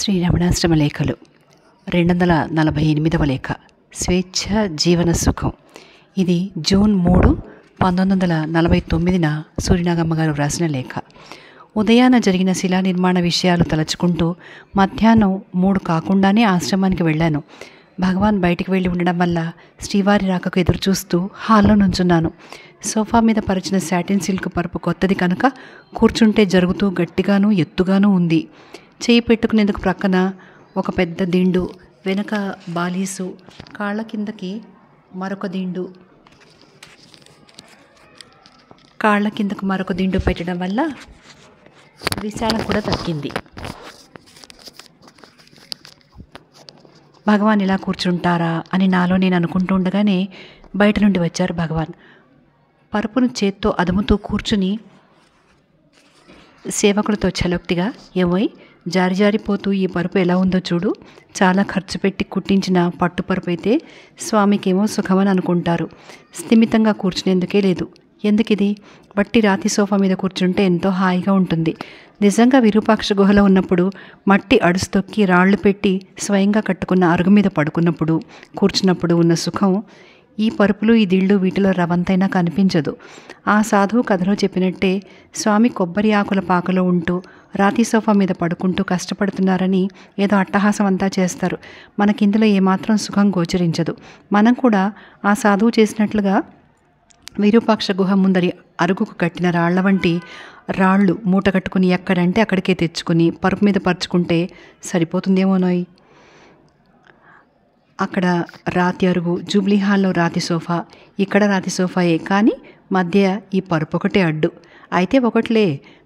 శ్రీరమణాశ్రమ లేఖలు 248వ లేఖ స్వేచ్ఛ జీవన సుఖం. ఇది జూన్ 3, 1949 సూర్యనాగమ్మ గారు వ్రాసిన లేఖ. ఉదయాన జరిగిన శిలా నిర్మాణ విషయాలు తలచుకుంటూ మధ్యాహ్నం 3 కాకుండానే ఆశ్రమానికి వెళ్ళాను. భగవాన్ బయటికి వెళ్ళి ఉండడం వల్ల శ్రీవారి రాకకు ఎదురు చూస్తూ హాల్లో నుంచున్నాను. సోఫా మీద పరిచిన సాటిన్ సిల్క్ పరుపు కొత్తది కనుక కూర్చుంటే జరుగుతూ గట్టిగాను ఎత్తుగాను ఉంది. చేయి పెట్టుకునేందుకు ప్రక్కన ఒక పెద్ద దిండు, వెనక బాలీసు, కాళ్ళ కిందకి మరొక దిండు, కాళ్ళ కిందకు మరొక దిండు పెట్టడం వల్ల విశాలం కూడా తగ్గింది. భగవాన్ ఇలా కూర్చుంటారా అని నాలో నేను అనుకుంటుండగానే బయట నుండి వచ్చారు భగవాన్. పరుపును చేత్తో అదుముతూ కూర్చుని సేవకులతో చలోక్తిగా, ఏమోయ్ జారిపోతూ ఈ పరుపు ఎలా ఉందో చూడు, చాలా ఖర్చు పెట్టి కుట్టించిన పట్టు పరుపు అయితే స్వామికేమో సుఖమని అనుకుంటారు, స్థిమితంగా కూర్చునేందుకే లేదు. ఎందుకిది? బట్టి రాతి సోఫా మీద కూర్చుంటే ఎంతో హాయిగా ఉంటుంది. నిజంగా విరూపాక్ష గుహలో ఉన్నప్పుడు మట్టి అడుసు తొక్కి రాళ్లు పెట్టి స్వయంగా కట్టుకున్న అరుగు మీద పడుకున్నప్పుడు కూర్చున్నప్పుడు ఉన్న సుఖం ఈ పరుపులు, ఈ దిళ్ళు వీటిలో రవంతైనా కనిపించదు. ఆ సాధువు కథలో చెప్పినట్టే స్వామి కొబ్బరి ఆకుల పాకలో ఉంటూ రాతి సోఫా మీద పడుకుంటూ కష్టపడుతున్నారని ఏదో అట్టహాసం అంతా చేస్తారు. మనకిందులో ఏమాత్రం సుఖం గోచరించదు. మనం కూడా ఆ సాధువు చేసినట్లుగా విరూపాక్ష గుహ ముందరి అరుగుకు కట్టిన రాళ్ల వంటి రాళ్ళు మూట కట్టుకుని ఎక్కడంటే అక్కడికే తెచ్చుకుని పరుపు మీద పరుచుకుంటే సరిపోతుందేమోనోయ్. అక్కడ రాతి అరుగు, జూబ్లీ హాల్లో రాతి సోఫా, ఇక్కడ రాతి సోఫాయే, కానీ మధ్య ఈ పరుపు ఒకటే అడ్డు. అయితే ఒకట్లే,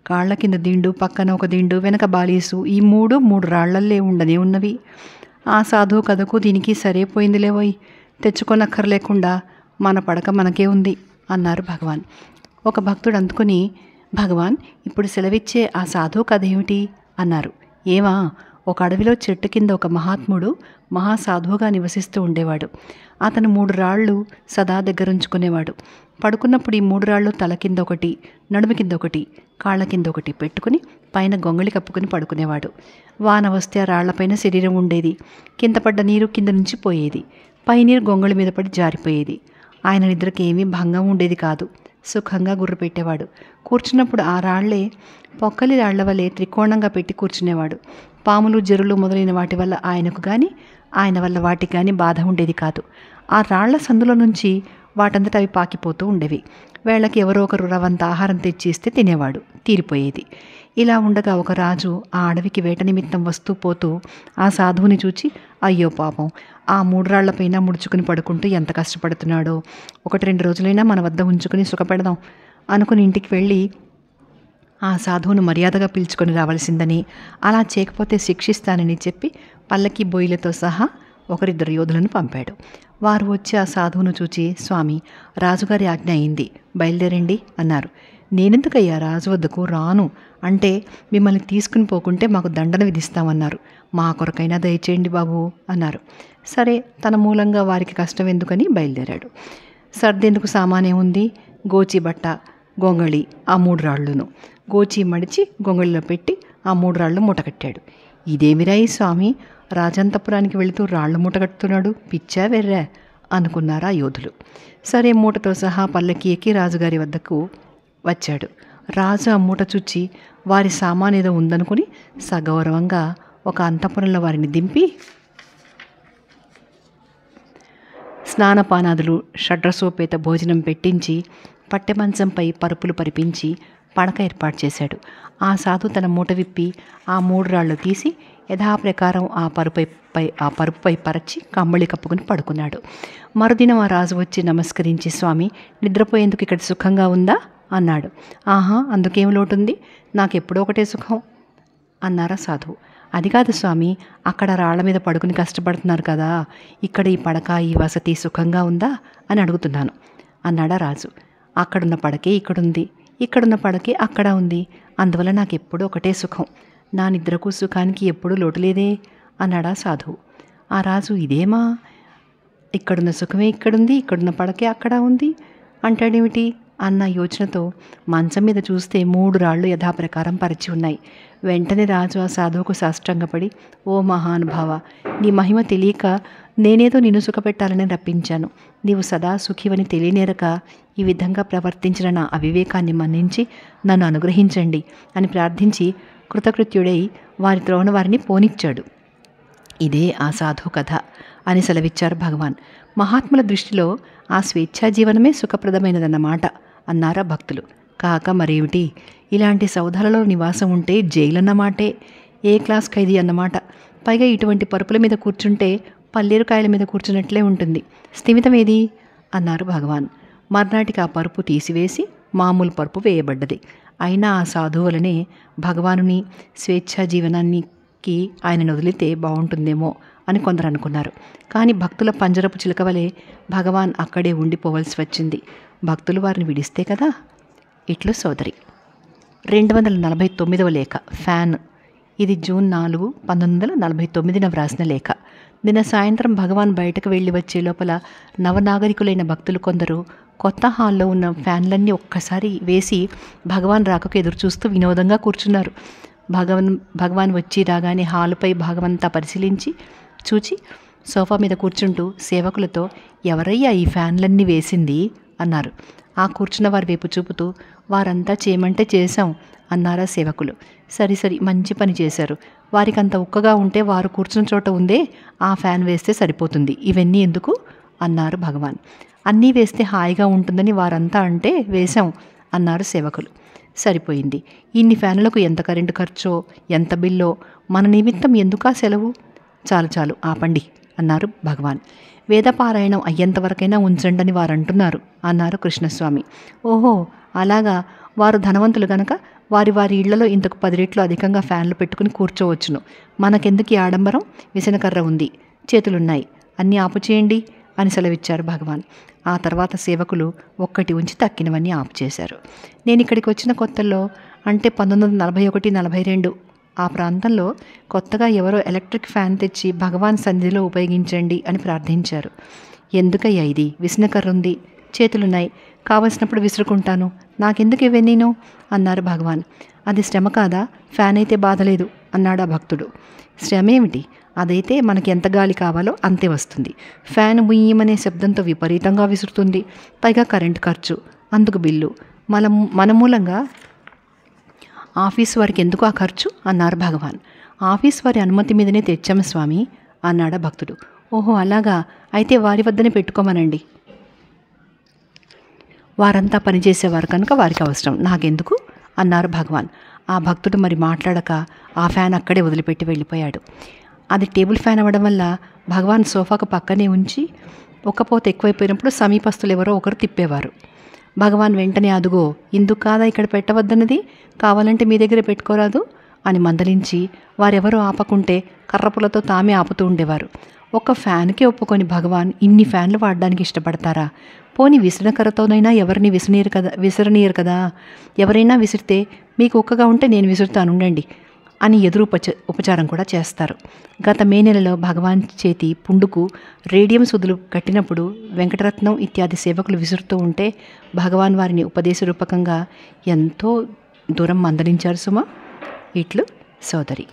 కాళ్ల కింద దిండు, పక్కన ఒక దిండు, వెనక బాలీసు, ఈ మూడు రాళ్లల్లే ఉండనే ఉన్నవి. ఆ సాధువు కథకు దీనికి సరిపోయిందిలేవోయ్, తెచ్చుకోనక్కర్లేకుండా మన పడక మనకే ఉంది అన్నారు భగవాన్. ఒక భక్తుడు అందుకుని, భగవాన్ ఇప్పుడు సెలవిచ్చే ఆ సాధువు కథ ఏమిటి అన్నారు. ఏమా, ఒక అడవిలో చెట్టు కింద ఒక మహాత్ముడు మహాసాధువుగా నివసిస్తూ ఉండేవాడు. అతను 3 రాళ్ళు సదా దగ్గరుంచుకునేవాడు. పడుకున్నప్పుడు ఈ 3 రాళ్ళు తల కింద ఒకటి, నడుము కింద ఒకటి, కాళ్ళ కింద ఒకటి పెట్టుకుని పైన గొంగళి కప్పుకుని పడుకునేవాడు. వాన వస్తే ఆ రాళ్లపైన శరీరం ఉండేది. కింద పడ్డ నీరు కింద నుంచి పోయేది. పై నీరు గొంగళి మీద పడి జారిపోయేది. ఆయన నిద్రకి ఏమీ భంగం ఉండేది కాదు. సుఖంగా గుర్రు పెట్టేవాడు. కూర్చున్నప్పుడు ఆ రాళ్లే పొక్కలి రాళ్ల వలె త్రికోణంగా పెట్టి కూర్చునేవాడు. పాములు, జరులు మొదలైన వాటి వల్ల ఆయనకు కానీ ఆయన వల్ల వాటికి కానీ బాధ ఉండేది కాదు. ఆ రాళ్ల సందులో నుంచి వాటంతట అవి పాకిపోతూ ఉండేవి. వేళకి ఎవరో ఒకరు రవంత ఆహారం తెచ్చి ఇస్తే తినేవాడు, తీరిపోయేది. ఇలా ఉండగా ఒక రాజు ఆ అడవికి వేట నిమిత్తం వస్తూ పోతూ ఆ సాధువుని చూచి, అయ్యో పాపం, ఆ 3 రాళ్లపైన ముడుచుకుని పడుకుంటూ ఎంత కష్టపడుతున్నాడో, 1-2 రోజులైనా మన వద్ద ఉంచుకుని సుఖపెడదాం అనుకుని ఇంటికి వెళ్ళి ఆ సాధువును మర్యాదగా పిలుచుకొని రావాల్సిందని, అలా చేయకపోతే శిక్షిస్తానని చెప్పి పల్లకి బొయ్యిలతో సహా 1-2 యోధులను పంపాడు. వారు వచ్చి ఆ సాధువును చూచి, స్వామి, రాజుగారి ఆజ్ఞ అయింది, బయలుదేరండి అన్నారు. నేనెందుకయ్యా రాజు వద్దకు రాను అంటే, మిమ్మల్ని తీసుకుని పోకుంటే మాకు దండన విధిస్తామన్నారు. మా కొరకైనా దయచేయండి బాబు అన్నారు. సరే, తన మూలంగా వారికి కష్టం ఎందుకని బయలుదేరాడు. సర్దేందుకు సామానే ఉంది, గోచి బట్ట, గొంగళి, ఆ 3 రాళ్ళును. గోచి మడిచి గొంగళిలో పెట్టి ఆ 3 రాళ్ళు మూటకట్టాడు. ఇదేమిరాయి స్వామి, రాజంతపురానికి వెళుతూ రాళ్ళు మూటకట్టుతున్నాడు, పిచ్చా వెర్రా అనుకున్నారు ఆ యోధులు. సరే, మూటతో సహా పల్లకి ఎక్కి రాజుగారి వద్దకు వచ్చాడు. రాజు ఆ మూట చూచి వారి సామానేదో ఉందనుకుని సగౌరవంగా ఒక అంతఃపురంలో వారిని దింపి స్నానపానాదులు, షడ్రసోపేత భోజనం పెట్టించి పట్టెమంచంపై పరుపులు పరిపించి పడక ఏర్పాటు చేశాడు. ఆ సాధు తన మూట విప్పి ఆ 3 రాళ్ళు తీసి యథాప్రకారం ఆ పరుపుపై పరచి కంబళి కప్పుకుని పడుకున్నాడు. మరుదినం ఆ రాజు వచ్చి నమస్కరించి, స్వామి, నిద్రపోయేందుకు ఇక్కడ సుఖంగా ఉందా అన్నాడు. ఆహా, అందుకేం లోటుంది, నాకెప్పుడో ఒకటే సుఖం అన్నారా సాధువు. అది కాదు స్వామి, అక్కడ రాళ్ల మీద పడుకుని కష్టపడుతున్నారు కదా, ఇక్కడ ఈ పడక, ఈ వసతి సుఖంగా ఉందా అని అడుగుతున్నాను అన్నాడా రాజు. అక్కడున్న పడకే ఇక్కడుంది, ఇక్కడున్న పడకే అక్కడ ఉంది, అందువల్ల నాకు ఎప్పుడూ ఒకటే సుఖం, నా నిద్రకు సుఖానికి ఎప్పుడూ లోటు లేదే అన్నాడా సాధువు. ఆ రాజు, ఇదేమా, ఇక్కడున్న సుఖమే ఇక్కడుంది, ఇక్కడున్న పడకే అక్కడ ఉంది అంటాడేమిటి అన్న యోచనతో మంచం మీద చూస్తే 3 రాళ్ళు యథాప్రకారం పరిచి ఉన్నాయి. వెంటనే రాజు ఆ సాధువుకు సాష్టాంగపడి, ఓ మహానుభావ, నీ మహిమ తెలియక నేనేదో నిన్ను సుఖపెట్టాలని రప్పించాను. నీవు సదా సుఖివని తెలియనేరక ఈ విధంగా ప్రవర్తించిన నా అవివేకాన్ని మన్నించి నన్ను అనుగ్రహించండి అని ప్రార్థించి కృతకృత్యుడై వారి త్రోవన వారిని పోనిచ్చాడు. ఇదే ఆ సాధు కథ అని సెలవిచ్చారు భగవాన్. మహాత్ముల దృష్టిలో ఆ స్వేచ్ఛా జీవనమే సుఖప్రదమైనదన్నమాట అన్నారా భక్తులు. కాక మరేమిటి, ఇలాంటి సౌధాలలో నివాసం ఉంటే జైలన్నమాటే, ఏ క్లాస్ ఖైదీ అన్నమాట. పైగా ఇటువంటి పరుపుల మీద కూర్చుంటే పల్లేరుకాయల మీద కూర్చున్నట్లే ఉంటుంది. స్థిమితమేది అన్నారు భగవాన్. మర్నాటికి ఆ పరుపు తీసివేసి మామూలు పరుపు వేయబడ్డది. అయినా ఆ సాధువులనే భగవానుని స్వేచ్ఛా జీవనానికి ఆయనను వదిలితే బాగుంటుందేమో అని కొందరు అనుకున్నారు. కానీ భక్తుల పంజరపు చిలకవలే భగవాన్ అక్కడే ఉండిపోవలసి వచ్చింది. భక్తులు వారిని విడిస్తే కదా. ఇట్లు సోదరి. 249వ లేఖ. ఫ్యాన్. ఇది జూన్ 4, 1949న వ్రాసిన లేఖ. నిన్న సాయంత్రం భగవాన్ బయటకు వెళ్ళి వచ్చే లోపల నవనాగరికులైన భక్తులు కొందరు కొత్త హాల్లో ఉన్న ఫ్యాన్లన్నీ ఒక్కసారి వేసి భగవాన్ రాకకు ఎదురుచూస్తూ వినోదంగా కూర్చున్నారు. భగవాన్ వచ్చి రాగానే హాలుపై భాగమంతా పరిశీలించి చూచి సోఫా మీద కూర్చుంటూ సేవకులతో, ఎవరయ్యా ఈ ఫ్యాన్లన్నీ వేసింది అన్నారు. ఆ కూర్చున్న వారి వైపు చూపుతూ, వారంతా చేయమంటే చేశాం అన్నారా సేవకులు. సరి మంచి పని చేశారు. వారికంత ఉక్కగా ఉంటే వారు కూర్చున్న చోట ఉందే ఆ ఫ్యాన్ వేస్తే సరిపోతుంది, ఇవన్నీ ఎందుకు అన్నారు భగవాన్. అన్నీ వేస్తే హాయిగా ఉంటుందని వారంతా అంటే వేశాం అన్నారు సేవకులు. సరిపోయింది. ఇన్ని ఫ్యాన్లకు ఎంత కరెంటు ఖర్చో ఎంత బిల్లో, మన నిమిత్తం ఎందుకా సెలవు? చాలు ఆపండి అన్నారు భగవాన్. వేదపారాయణం అయ్యేంతవరకైనా ఉంచండని వారంటున్నారు అన్నారు కృష్ణస్వామి. ఓహో అలాగా, వారు ధనవంతులు గనక వారి ఇళ్లలో ఇంతకు 10 రెట్లు అధికంగా ఫ్యాన్లు పెట్టుకుని కూర్చోవచ్చును. మనకెందుకు ఈ ఆడంబరం? విసనకర్ర ఉంది, చేతులున్నాయి, అన్నీ ఆపుచేయండి అని సెలవిచ్చారు భగవాన్. ఆ తర్వాత సేవకులు ఒక్కటి ఉంచి తక్కినవన్నీ ఆపు చేశారు. నేను ఇక్కడికి వచ్చిన కొత్తల్లో, అంటే 1941, 42 ఆ ప్రాంతంలో కొత్తగా ఎవరో ఎలక్ట్రిక్ ఫ్యాన్ తెచ్చి భగవాన్ సన్నిధిలో ఉపయోగించండి అని ప్రార్థించారు. ఎందుకయ్యా ఇది? విసనకర్ర ఉంది, చేతులున్నాయి, కావలసినప్పుడు విసురుకుంటాను, నాకెందుకు ఇవన్నీను అన్నారు భగవాన్. అది శ్రమ కాదా? ఫ్యాన్ అయితే బాధలేదు అన్నాడు ఆ భక్తుడు. శ్రమ ఏమిటి? అదైతే మనకి ఎంత గాలి కావాలో అంతే వస్తుంది. ఫ్యాన్ ముయ్యమనే శబ్దంతో విపరీతంగా విసురుతుంది. పైగా కరెంటు ఖర్చు, అందుకు బిల్లు, మన మూలంగా ఆఫీసు వారికి ఎందుకు ఆ ఖర్చు అన్నారు భగవాన్. ఆఫీస్ వారి అనుమతి మీదనే తెచ్చాము స్వామి అన్నాడా భక్తుడు. ఓహో అలాగా, అయితే వారి వద్దనే పెట్టుకోమనండి. వారంతా పనిచేసేవారు కనుక వారికి అవసరం, నాకెందుకు అన్నారు భగవాన్. ఆ భక్తుడు మరి మాట్లాడక ఆ ఫ్యాన్ అక్కడే వదిలిపెట్టి వెళ్ళిపోయాడు. అది టేబుల్ ఫ్యాన్ అవ్వడం వల్ల భగవాన్ సోఫాకు పక్కనే ఉంచి ఒక్కపోత ఎక్కువైపోయినప్పుడు సమీపస్తులు ఎవరో ఒకరు తిప్పేవారు. భగవాన్ వెంటనే, అదుగో ఇందుకు కాదా ఇక్కడ పెట్టవద్దన్నది, కావాలంటే మీ దగ్గర పెట్టుకోరాదు అని మందలించి వారెవరో ఆపకుంటే కర్రపులతో తామే ఆపుతూ ఉండేవారు. ఒక్క ఫ్యాన్కే ఒప్పుకొని భగవాన్ ఇన్ని ఫ్యాన్లు వాడడానికి ఇష్టపడతారా? పోని విసనకర్రతోనైనా ఎవరిని విసరనీయరు కదా. ఎవరైనా విసిరితే మీకు ఒక్కగా ఉంటే నేను విసురుతాను ఉండండి అని ఎదురు ఉపచారం కూడా చేస్తారు. గత మే నెలలో భగవాన్ చేతి పుండుకు రేడియం సుదులు కట్టినప్పుడు వెంకటరత్నం ఇత్యాది సేవకులు విసురుతూ ఉంటే భగవాన్ వారిని ఉపదేశరూపకంగా ఎంతో దూరం మందలించారు సుమా. ఇట్లు సోదరి.